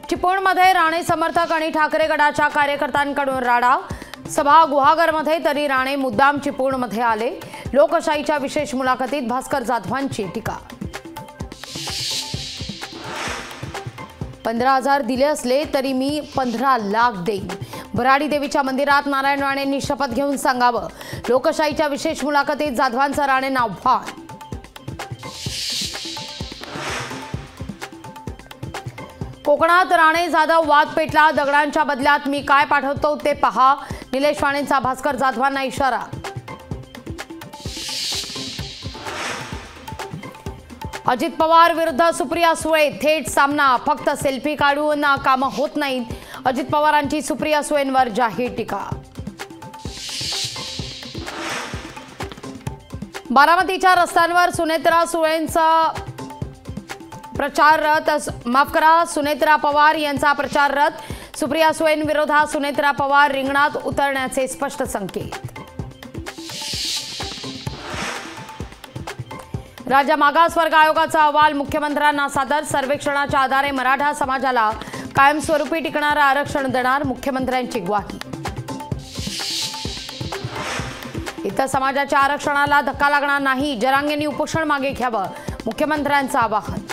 चिपळूणमध्ये राणे समर्थक आणि ठाकरे गटाच्या कार्यकर्त्यांकडून राडा। सभा गुहागरमध्ये तरी राणे मुद्दाम चिपळूणमध्ये आले। लोकशाहीच्या विशेष मुलाखतीत भास्कर जाधवांची टीका। 15,000 दिले असले तरी मी 15 लाख देईन। भराडी देवीच्या मंदिरात नारायण राणेंनी शपथ घेऊन सांगावं। लोकशाहीच्या विशेष मुलाखतीत जाधवांचं राणेंना आव्हान। कोकणात राणे जाधव वाद पेटला। दगडांच्या बदल्यात मी काय पाठवतो ते पहा। निलेश राणेंचा भास्कर जाधवांना इशारा। अजित पवार विरुद्ध सुप्रिया सुळे थेट सामना। फक्त सेल्फी काढून कामं होत नाहीत। अजित पवारांची सुप्रिया सुळेंवर जाहीर टीका। बारामतीच्या रस्त्यांवर सुनेत्रा सुळेंचा प्रचार रथ। माफ करा, सुनेत्रा पवार यांचा प्रचार रथ। सुप्रिया सुळेंविरोधात सुनेत्रा पवार रिंगणात उतरण्याचे स्पष्ट संकेत। राज्य मागासवर्ग आयोगाचा अहवाल मुख्यमंत्र्यांना सादर। सर्वेक्षणाच्या आधारे मराठा समाजाला कायमस्वरूपी टिकणारं आरक्षण देणार, मुख्यमंत्र्यांची ग्वाही। इतर समाजाच्या आरक्षणाला धक्का लागणार नाही। जरांगेंनी उपोषण मागे घ्यावं, मुख्यमंत्र्यांचं आवाहन।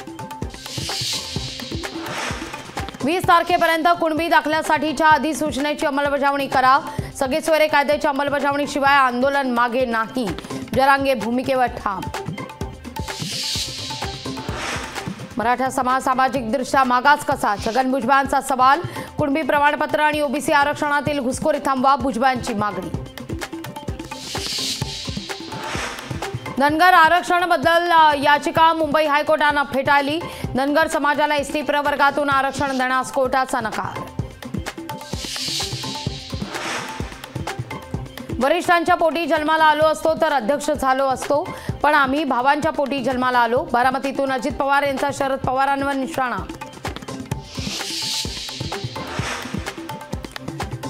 20 तारखेपर्यंत कुणबी दाखल्यासाठीच्या अधिसूचनेची अंमलबजावणी करा। सगळे सोयरे कायद्याच्या अंमलबजावणीशिवाय आंदोलन मागे नाही। जरांगे भूमिकेवर ठाम। मराठा समाज सामाजिकदृष्ट्या मागास कसा? छगन भुजबळांचा सवाल। कुणबी प्रमाणपत्र आणि ओबीसी आरक्षणातील घुसखोरी थांबवा, भुजबळांची मागणी। धनगर आरक्षण बद्दल याचिका मुंबई हायकोर्टानं फेटाळली। धनगर समाजाला एसटी प्रवर्गातून आरक्षण देण्यास कोर्टाचा नकार। वरिष्ठांच्या पोटी जन्माला आलो असतो तर अध्यक्ष झालो असतो, पण आम्ही भावांच्या पोटी जन्माला आलो। बारामतीतून अजित पवार यांचा शरद पवारांवर निशाणा।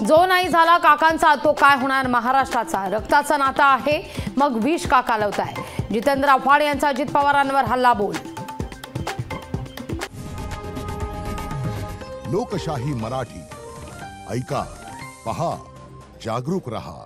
जो नाही झाला काकांचा तो काय होणार महाराष्ट्राचा? रक्ताचं नातं आहे मग विष का कालवताय? जितेंद्र आव्हाड यांचा अजित पवारांवर हल्लाबोल। लोकशाही मराठी ऐका, पहा, जागरूक रहा।